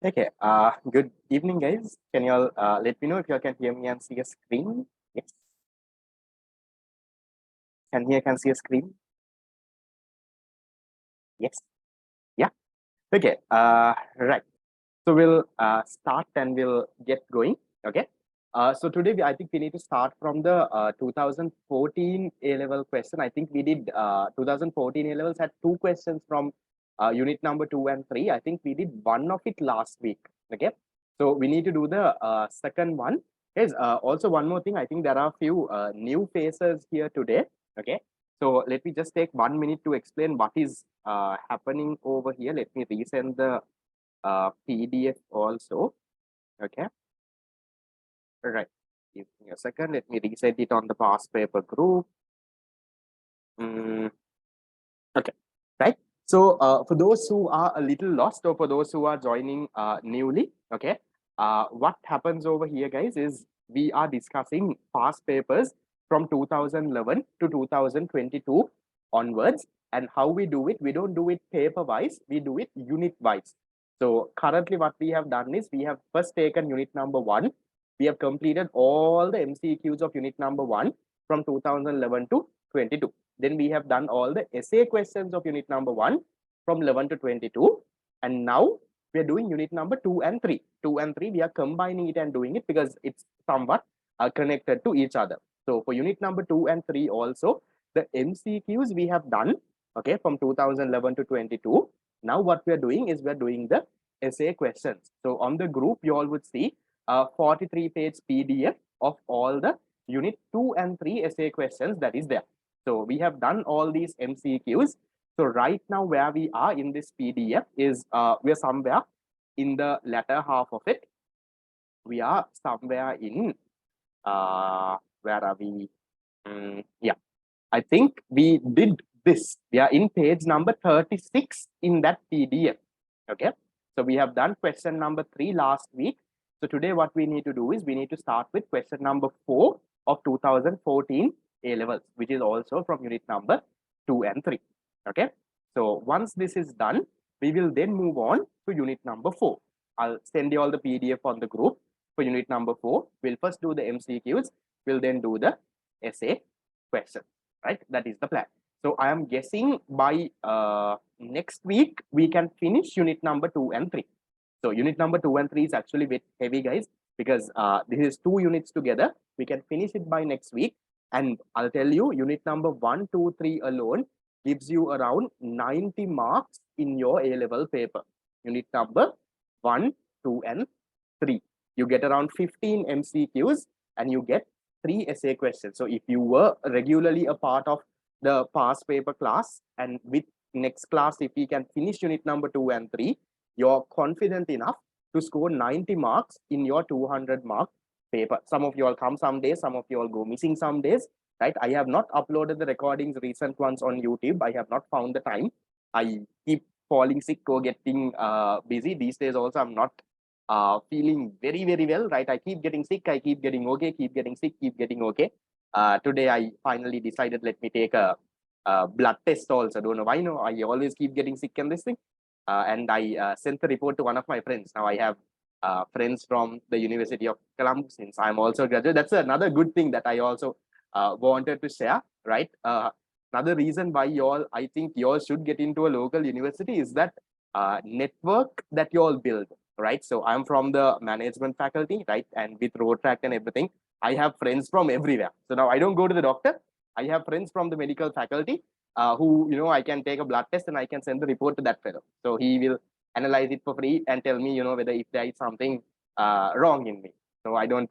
Okay. Good evening, guys. Can you all let me know if you all can hear me and see a screen? Yes. Can see a screen? Yes. Yeah. Okay. Right. So we'll start and we'll get going. Okay. So today I think we need to start from the 2014 A level question. I think we did 2014 A levels had two questions from unit number 2 and 3. I think we did one of it last week. Okay. So we need to do the second one. Yes. Also one more thing. I think there are a few new faces here today. Okay. So let me just take 1 minute to explain what is happening over here. Let me resend the PDF also. Okay. All right. Give me a second. Let me reset it on the past paper group. Okay. Right. So for those who are a little lost or for those who are joining newly, okay, what happens over here, guys, is we are discussing past papers from 2011 to 2022 onwards, and how we do it. We don't do it paper wise, we do it unit wise. So currently what we have done is we have first taken unit number 1. We have completed all the MCQs of unit number 1 from 2011 to 22. Then we have done all the essay questions of unit number 1 from 11 to 22. And now we are doing unit number 2 and 3. 2 and 3, we are combining it and doing it because it's somewhat connected to each other. So for unit number 2 and 3 also, the MCQs we have done, okay, from 2011 to 22. Now what we are doing is we are doing the essay questions. So on the group, you all would see a 43-page PDF of all the unit 2 and 3 essay questions that is there. So we have done all these MCQs. So right now where we are in this PDF is we are somewhere in the latter half of it. We are somewhere in where are we? Yeah, I think we did this. We are in page number 36 in that PDF. Okay. So we have done question number 3 last week. So today what we need to do is we need to start with question number 4 of 2014 A levels, which is also from unit number 2 and 3. Okay. So once this is done, we will then move on to unit number 4. I'll send you all the PDF on the group for unit number 4. We'll first do the MCQs. We'll then do the essay question, right? That is the plan. So I am guessing by next week, we can finish unit number 2 and 3. So unit number 2 and 3 is actually a bit heavy, guys, because this is 2 units together. We can finish it by next week. And I'll tell you, unit number 1, 2, 3 alone gives you around 90 marks in your A-level paper. Unit number 1, 2, and 3. You get around 15 MCQs and you get 3 essay questions. So if you were regularly a part of the past paper class, and with next class, if we can finish unit number 2 and 3, you're confident enough to score 90 marks in your 200 mark paper. Some of you all come some days, some of you all go missing some days, right? I have not uploaded the recordings, recent ones on YouTube. I have not found the time. I keep falling sick or getting busy. These days also, I'm not feeling very, very well, right? I keep getting sick, I keep getting okay, keep getting sick, keep getting okay. Today, I finally decided, let me take a blood test also. Don't know why, no, I always keep getting sick and this thing. And I sent the report to one of my friends. Now I have friends from the University of Columbus, since I'm also a graduate. That's another good thing that I also wanted to share, right? Another reason why y'all, I think y'all should get into a local university is that network that y'all build, right? So I'm from the management faculty, right? And with road track and everything, I have friends from everywhere. So now I don't go to the doctor. I have friends from the medical faculty who, you know, I can take a blood test and I can send the report to that fellow. So he will analyze it for free and tell me, you know, whether if there is something wrong in me. So I don't,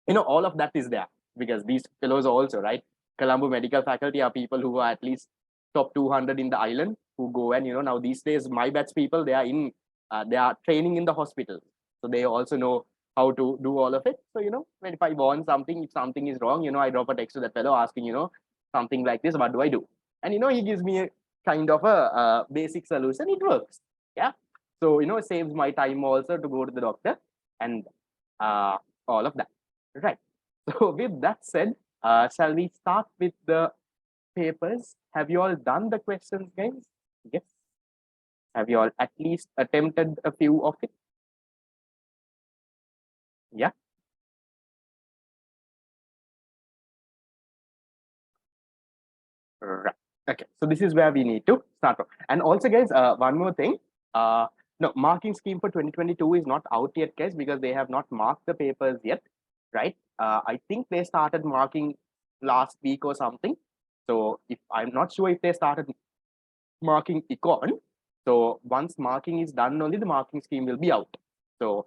you know, all of that is there because these fellows also, right? Colombo medical faculty are people who are at least top 200 in the island who go and, you know, now these days, my batch people, they are training in the hospital. So they also know how to do all of it. So, you know, when if I want something, if something is wrong, you know, I drop a text to that fellow asking, you know, something like this, what do I do? And, you know, he gives me a kind of a basic solution. It works. Yeah. So, you know, it saves my time also to go to the doctor and all of that. Right. So with that said, shall we start with the papers? Have you all done the questions, guys? Yes. Have you all at least attempted a few of it? Yeah. Right. Okay. So this is where we need to start from. And also, guys, one more thing. No, marking scheme for 2022 is not out yet, guys, because they have not marked the papers yet, right? I think they started marking last week or something. So if I'm not sure if they started marking econ. So once marking is done, only the marking scheme will be out. So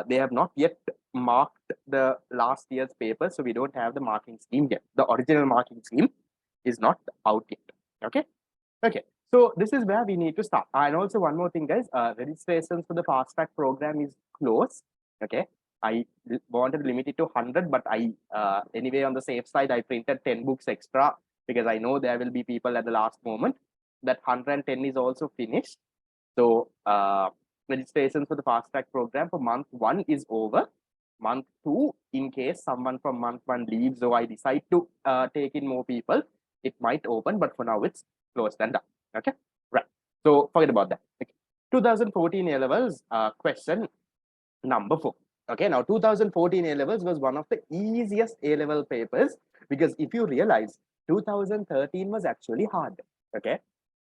they have not yet marked the last year's paper, so we don't have the marking scheme yet. The original marking scheme is not out yet. Okay. Okay. So this is where we need to start. And also one more thing, guys. Registrations for the fast track program is closed. Okay. I wanted to limit it to 100, but I anyway on the safe side, I printed 10 books extra because I know there will be people at the last moment. That 110 is also finished. So registrations for the fast track program for month 1 is over. Month 2, in case someone from month 1 leaves or I decide to take in more people, it might open, but for now it's closed and done. Okay, right. So forget about that. Okay. 2014 A levels question number 4. Okay, now 2014 A levels was one of the easiest A level papers because if you realize 2013 was actually hard. Okay,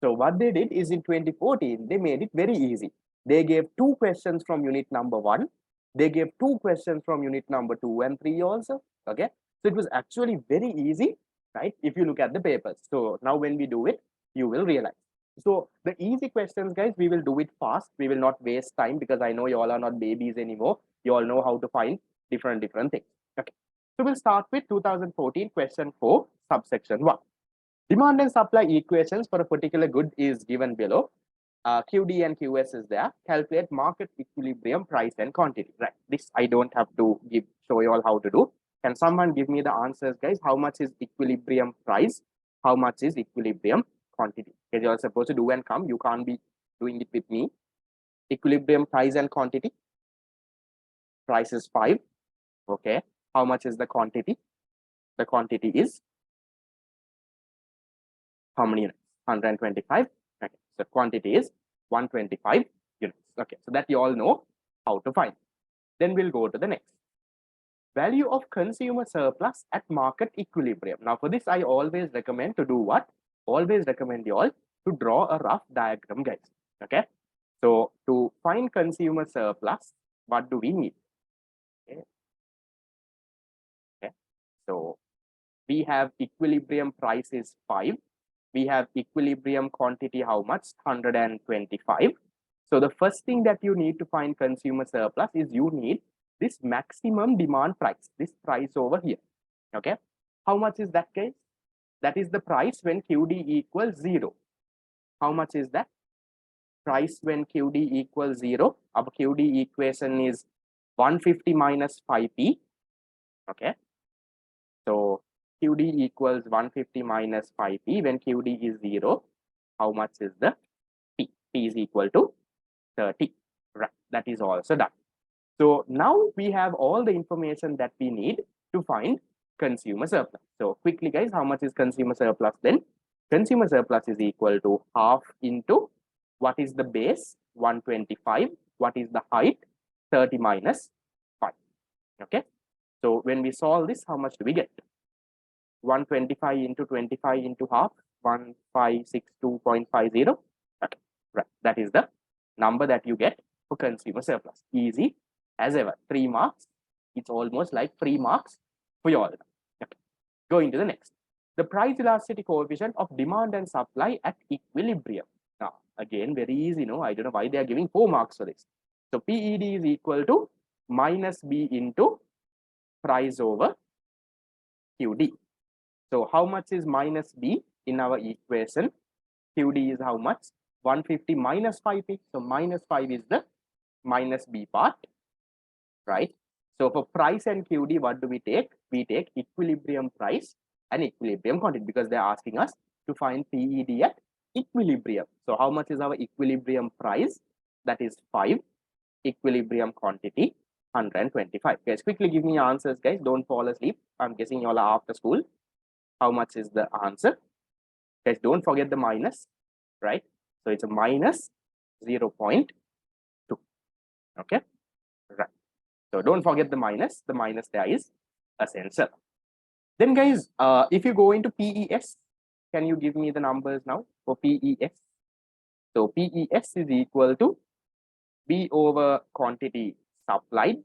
so what they did is in 2014 they made it very easy. They gave 2 questions from unit number 1. They gave 2 questions from unit number 2 and 3 also. Okay, so it was actually very easy, right? If you look at the papers. So now when we do it, you will realize. So the easy questions, guys, we will do it fast. We will not waste time because I know you all are not babies anymore. You all know how to find different things. Okay. So we'll start with 2014 question 4, subsection 1. Demand and supply equations for a particular good is given below. QD and QS is there. Calculate market equilibrium, price and quantity. Right. This I don't have to show you all how to do. Can someone give me the answers, guys? How much is equilibrium price? How much is equilibrium quantity? Because you're supposed to do and come. You can't be doing it with me. Equilibrium price and quantity. Price is 5. Okay. How much is the quantity? The quantity is how many units? 125. Okay. So quantity is 125 units. Okay. So that you all know how to find. Then we'll go to the next. Value of consumer surplus at market equilibrium. Now for this, I always recommend to do what? Always recommend you all to draw a rough diagram, guys. Okay. So to find consumer surplus, what do we need? Okay. Okay. So we have equilibrium price is 5. We have equilibrium quantity, how much? 125. So the first thing that you need to find consumer surplus is you need this maximum demand price, this price over here. Okay. How much is that, guys? That is the price when QD equals 0. How much is that? Price when QD equals 0. Our QD equation is 150 minus 5p. Okay. So QD equals 150 minus 5p. When QD is 0, how much is the P? P is equal to 30. Right. That is also done. So now we have all the information that we need to find consumer surplus. So quickly, guys, how much is consumer surplus then? Consumer surplus is equal to half into what is the base? 125. What is the height? 30 minus 5. Okay. So when we solve this, how much do we get? 125 into 25 into half, 1562.50. Okay. Right. That is the number that you get for consumer surplus. Easy as ever. 3 marks. It's almost like 3 marks for you all. Okay. Going to the next. The price elasticity coefficient of demand and supply at equilibrium. Now, again, very easy, no? I don't know why they are giving 4 marks for this. So PED is equal to minus B into price over QD. So how much is minus B in our equation? QD is how much? 150 minus 5p. So minus 5 is the minus B part, right? So for price and QD, what do we take? We take equilibrium price and equilibrium quantity because they're asking us to find PED at equilibrium. So how much is our equilibrium price? That is 5. Equilibrium quantity 125. Guys, quickly give me answers, guys. Don't fall asleep. I'm guessing you all are after school. How much is the answer? Guys, don't forget the minus, right? So it's a minus 0.2. Okay, right. So don't forget the minus. The minus there is essential. Then guys, if you go into PES, can you give me the numbers now for PES? So PES is equal to B over quantity supplied.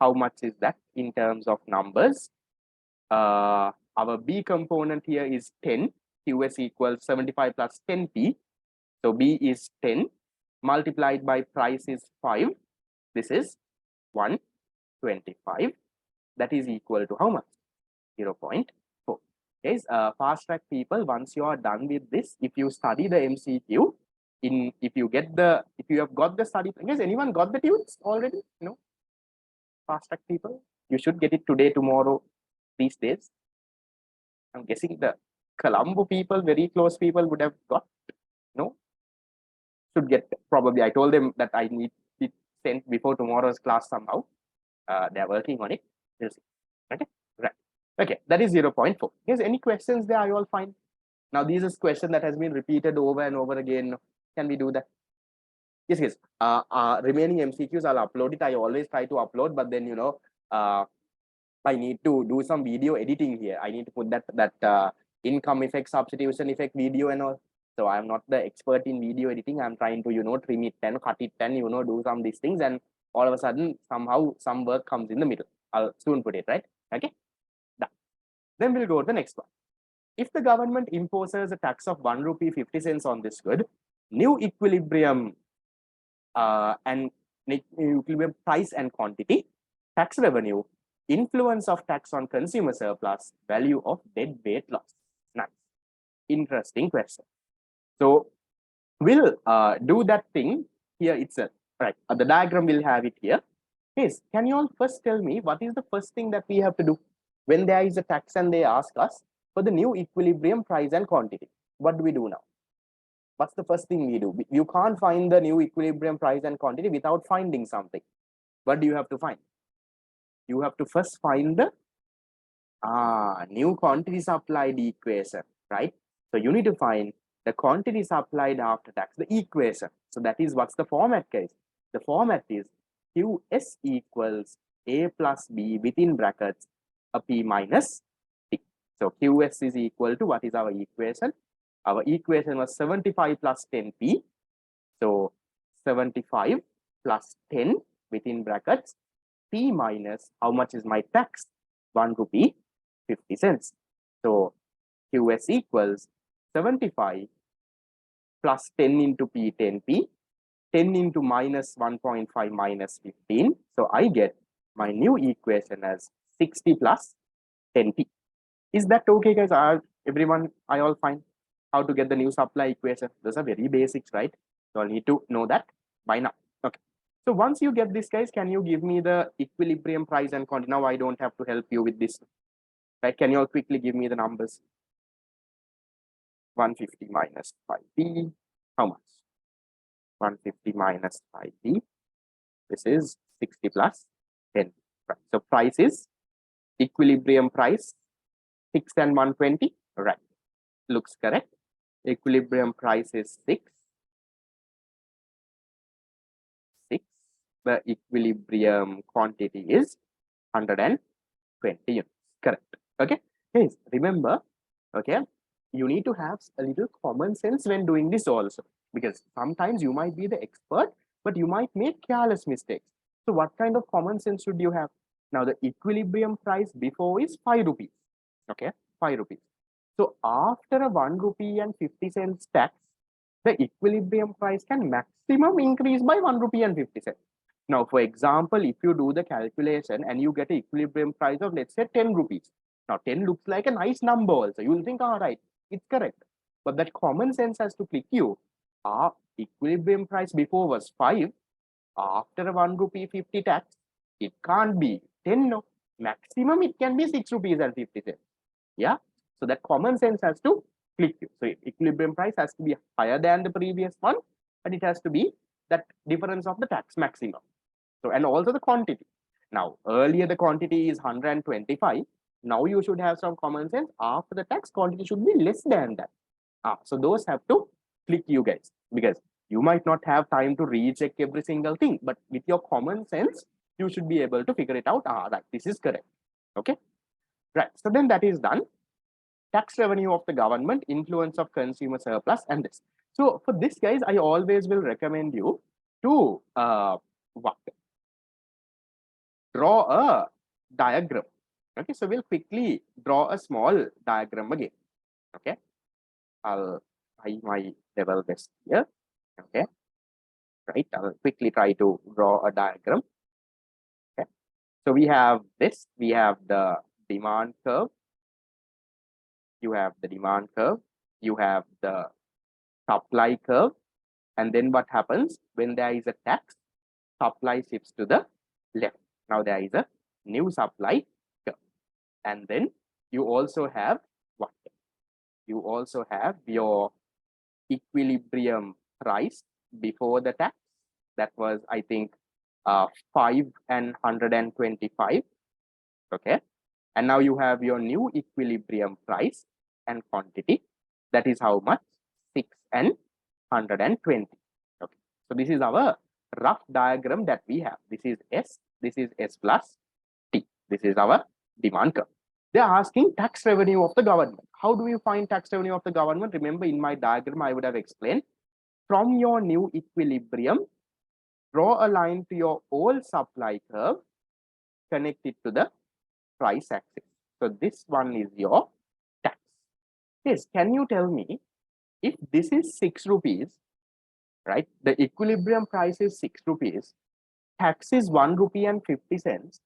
How much is that in terms of numbers? Our B component here is 10. QS equals 75 plus 10P. So B is 10 multiplied by price is 5. This is 125. That is equal to how much? 0.4. Guys, fast track people, once you are done with this, if you study the MCQ, if you have got the study, guys, anyone got the tutes already? No? Fast track people, you should get it today, tomorrow, these days. I'm guessing the Colombo people, very close people would have got. No? Should get, probably. I told them that I need it sent before tomorrow's class somehow. They're working on it. We'll see. Okay, right. Okay, that is 0.4. Yes, any questions there? Are you all fine? Now, this is a question that has been repeated over and over again. Can we do that? Yes, yes. Remaining MCQs, I'll upload it. I always try to upload, but then, I need to do some video editing here. I need to put that income effect, substitution effect video and all. So I'm not the expert in video editing. I'm trying to, trim it 10, cut it 10, do some these things. And all of a sudden, somehow some work comes in the middle. I'll soon put it, right? Okay. Done. Then we'll go to the next one. If the government imposes a tax of 1 rupee 50 cents on this good, new equilibrium and equilibrium price and quantity, tax revenue, influence of tax on consumer surplus, value of dead weight loss. Nice. Interesting question. So we'll do that thing here itself. Right. The diagram will have it here. Yes. Can you all first tell me what is the first thing that we have to do when there is a tax and they ask us for the new equilibrium price and quantity? What do we do now? What's the first thing we do? You can't find the new equilibrium price and quantity without finding something. What do you have to find? You have to first find the new quantity supplied equation, right? So you need to find the quantity supplied after tax, the equation. So that is what's the format, guys? The format is QS equals A plus B within brackets a P minus T. So QS is equal to what is our equation? Our equation was 75 plus 10P. So 75 plus 10 within brackets P minus how much is my tax? 1 rupee 50 cents. So QS equals 75 plus 10 into P 10P, 10 into minus 1.5 minus 15. So I get my new equation as 60 plus 10P. Is that okay, guys? Everyone, I all fine? How to get the new supply equation? Those are very basics, right? So I'll need to know that by now. Okay. So once you get this, guys, can you give me the equilibrium price and quantity? Now I don't have to help you with this. Right? Can you all quickly give me the numbers? 150 minus 5p. How much? 150 minus 5p. This is 60 plus 10. Right. So price is equilibrium price 6 and 120. Right. Looks correct. Equilibrium price is 6. The equilibrium quantity is 120 units. Correct. Okay. Guys, remember, okay, you need to have a little common sense when doing this also, because sometimes you might be the expert, but you might make careless mistakes. So what kind of common sense should you have? Now the equilibrium price before is 5 rupees. Okay, 5 rupees. So after a 1 rupee and 50 cents tax, the equilibrium price can maximum increase by 1 rupee and 50 cents. Now, for example, if you do the calculation and you get an equilibrium price of, let's say, 10 rupees. Now, 10 looks like a nice number also. You will think, all right, it's correct. But that common sense has to click you. Our equilibrium price before was 5. After a 1 rupee 50 tax, it can't be 10, no. Maximum, it can be 6 rupees and 50 cents. Yeah. So that common sense has to click you. So equilibrium price has to be higher than the previous one, but it has to be that difference of the tax maximum. So, and also the quantity. Now, earlier the quantity is 125. Now you should have some common sense. After the tax, quantity should be less than that. So those have to click you guys, because You might not have time to recheck every single thing, but with your common sense, you should be able to figure it out. Right, this is correct. Okay, right. So then that is done. Tax revenue of the government, influence of consumer surplus, and this. So for this, guys, I always will recommend you to what? Draw a diagram. Okay, so we'll quickly draw a small diagram again. Okay, I'll try my level best here. Okay, right. I'll quickly try to draw a diagram. Okay, so we have this. We have the demand curve. You have the demand curve. You have the supply curve. And then what happens when there is a tax? Supply shifts to the left. Now there is a new supply curve. And then you also have what? You also have your equilibrium price before the tax. That was, I think, 5 and 125. Okay. And now you have your new equilibrium price and quantity. That is how much? 6 and 120. Okay. So this is our rough diagram that we have. This is S. This is S plus T. This is our demand curve. They are asking tax revenue of the government. How do you find tax revenue of the government? Remember, in my diagram, I would have explained from your new equilibrium, draw a line to your old supply curve, connect it to the price axis. So this one is your tax. Yes, can you tell me if this is 6 rupees, right? The equilibrium price is 6 rupees, tax is 1 rupee and 50 cents.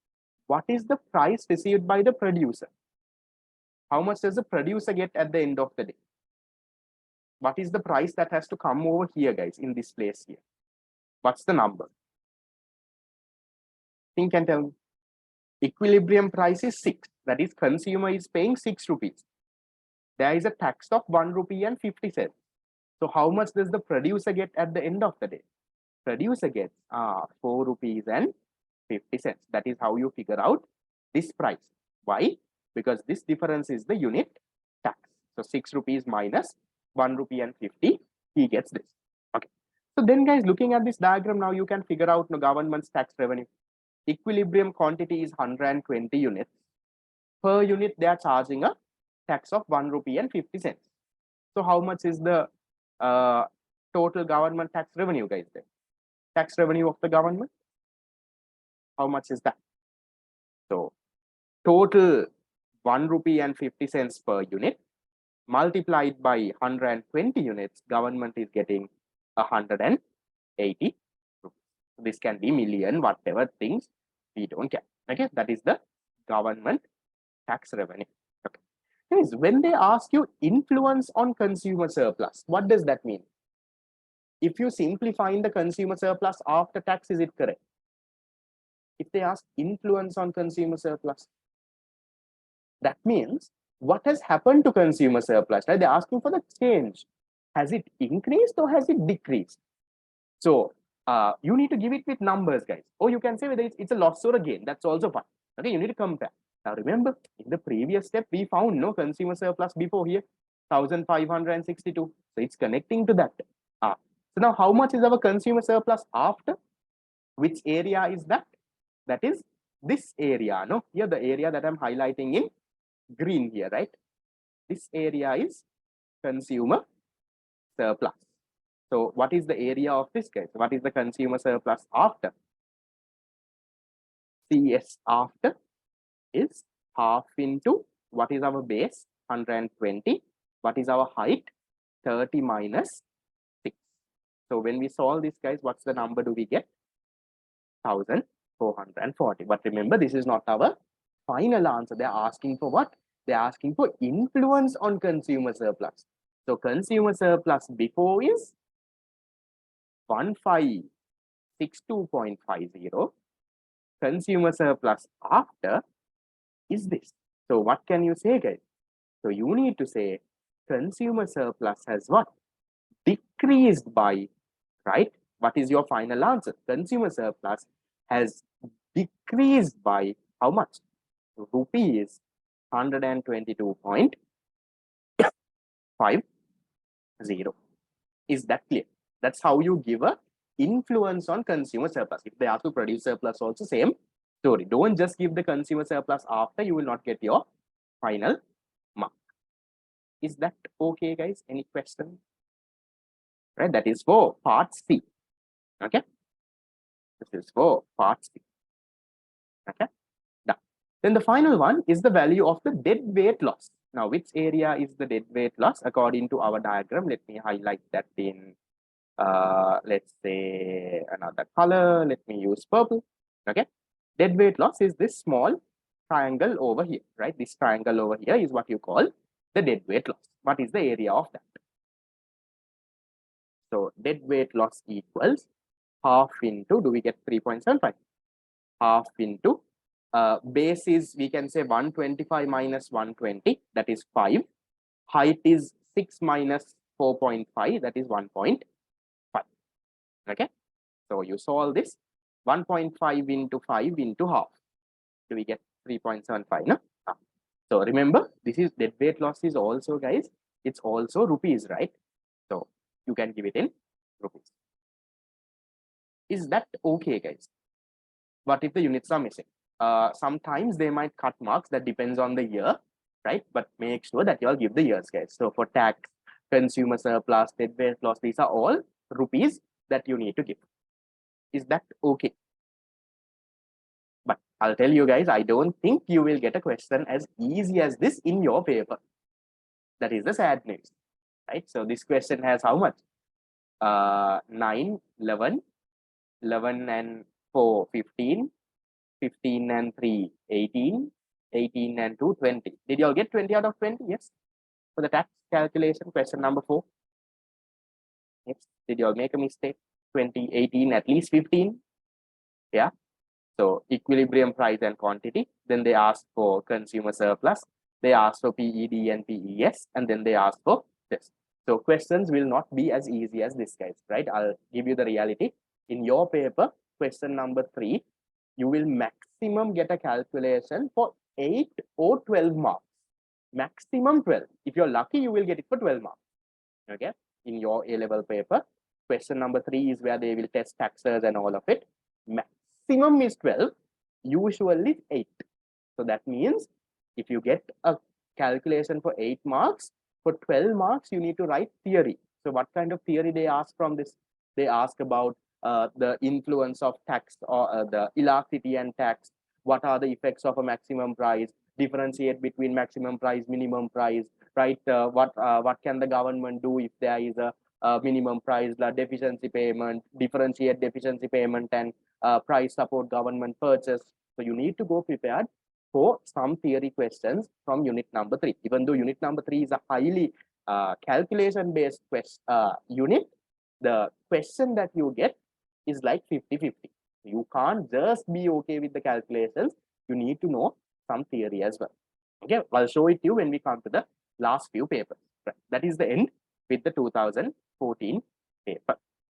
What is the price received by the producer? How much does the producer get at the end of the day? What is the price that has to come over here, guys, in this place here? What's the number? Think and tell me. Equilibrium price is 6. That is, consumer is paying 6 rupees. There is a tax of 1 rupee and 50 cents. So how much does the producer get at the end of the day? Producer gets 4 rupees and 50 cents. That is how you figure out this price. Why? Because this difference is the unit tax. So 6 rupees minus 1 rupee and 50, he gets this. Okay. So then, guys, looking at this diagram, now you can figure out the government's tax revenue. Equilibrium quantity is 120 units. Per unit, they are charging a tax of 1 rupee and 50 cents. So how much is the total government tax revenue, guys? Then tax revenue of the government, how much is that? So total 1 rupee and 50 cents per unit multiplied by 120 units, government is getting 180 rupees. This can be million, whatever things, we don't care. Okay, that is the government tax revenue. Okay. Guys, when they ask you influence on consumer surplus, what does that mean? If you simply find the consumer surplus after tax, is it correct? If they ask influence on consumer surplus, that means what has happened to consumer surplus, right? They're asking for the change. Has it increased or has it decreased? So you need to give it with numbers, guys. Or you can say whether it's a loss or a gain. That's also fine. Okay, you need to compare. Now remember, in the previous step, we found no consumer surplus before here, 1,562. So it's connecting to that. So now how much is our consumer surplus after? Which area is that? That is this area, no? Here, the area that I'm highlighting in green here, right? This area is consumer surplus. So what is the area of this, guys? What is the consumer surplus after? CS after is half into what is our base? 120. What is our height? 30 minus 6. So when we solve this, guys, what's the number do we get? 1,440. But remember, this is not our final answer. They're asking for what? They're asking for influence on consumer surplus. So consumer surplus before is 1562.50. Consumer surplus after is this. So what can you say, guys? So you need to say consumer surplus has what? Decreased by, right? What is your final answer? Consumer surplus has decreased by how much? Rupees 122.50. Is that clear? That's how you give a influence on consumer surplus. If they have to produce surplus also, same story. Don't just give the consumer surplus after, you will not get your final mark. Is that okay, guys? Any question? Right, that is for part C. Okay, this is for part C. Okay, done. Then the final one is the value of the dead weight loss. Now, which area is the dead weight loss according to our diagram? Let me highlight that in let's say another color. Let me use purple. Okay, dead weight loss is this small triangle over here, right? This triangle over here is what you call the dead weight loss. What is the area of that? So dead weight loss equals half into, do we get 3.75? Half into base is, we can say 125 minus 120, that is 5. Height is 6 minus 4.5, that is 1.5. Okay, so you solve this. 1.5 into 5 into half, do we get 3.75? No? So remember, this is dead weight loss is also, guys, it's also rupees, right? So you can give it in rupees. Is that okay, guys? What if the units are missing? Sometimes they might cut marks, that depends on the year, right? But make sure that you all give the years, guys. So for tax, consumer surplus, dead weight loss, these are all rupees that you need to give. Is that okay? But I'll tell you guys, I don't think you will get a question as easy as this in your paper. That is the sad news, right? So this question has how much? 9, 11, 11 and 4, 15, 15 and 3, 18, 18 and 2, 20. Did you all get 20 out of 20? Yes. For the tax calculation, question number 4. Yes. Did you all make a mistake? 20, 18, at least 15. Yeah. So equilibrium price and quantity. Then they ask for consumer surplus. They ask for PED and PES. And then they ask for this. So questions will not be as easy as this, guys, right? I'll give you the reality. In your paper, question number 3, you will maximum get a calculation for 8 or 12 marks. Maximum 12. If you're lucky, you will get it for 12 marks. Okay. In your A-level paper, question number 3 is where they will test taxes and all of it. Maximum is 12, usually 8. So that means if you get a calculation for 8 marks, for 12 marks, you need to write theory. So what kind of theory they ask from this? They ask about the influence of tax or the elasticity and tax. What are the effects of a maximum price? Differentiate between maximum price, minimum price, right? What can the government do if there is a minimum price, like deficiency payment, differentiate deficiency payment and price support government purchase. So you need to go prepared for some theory questions from unit number 3. Even though unit number 3 is a highly calculation based unit, the question that you get is like 50-50. You can't just be okay with the calculations. You need to know some theory as well. Okay, I'll show it to you when we come to the last few papers. Right. That is the end with the 2014 paper.